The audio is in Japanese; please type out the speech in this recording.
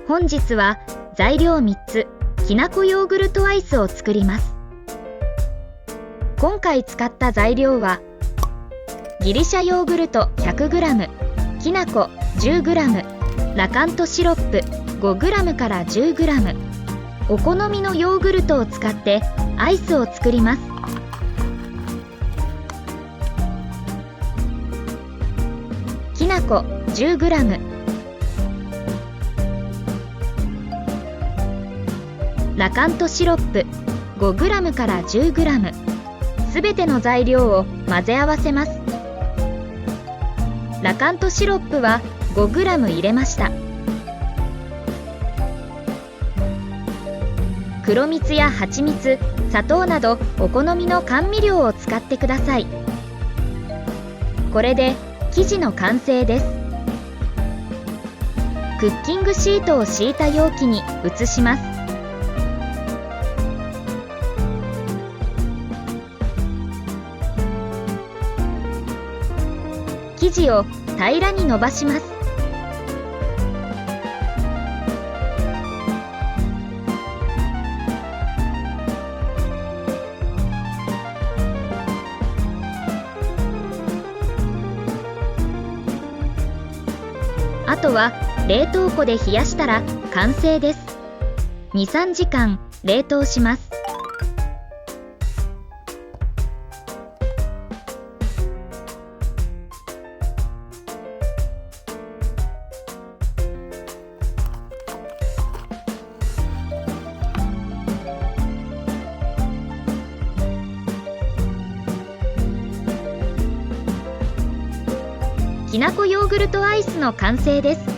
本日は材料3つ、きなこヨーグルトアイスを作ります。今回使った材料は、ギリシャヨーグルト 100g、きなこ 10g、ラカントシロップ 5g から 10g、お好みのヨーグルトを使ってアイスを作ります。きなこ 10g、ラカントシロップ 5g から 10g、すべての材料を混ぜ合わせます。ラカントシロップは 5g 入れました。黒蜜や蜂蜜、砂糖などお好みの甘味料を使ってください。これで生地の完成です。クッキングシートを敷いた容器に移します。生地を平らに伸ばします。あとは冷凍庫で冷やしたら完成です。2、3時間冷凍します。きなこヨーグルトアイスの完成です。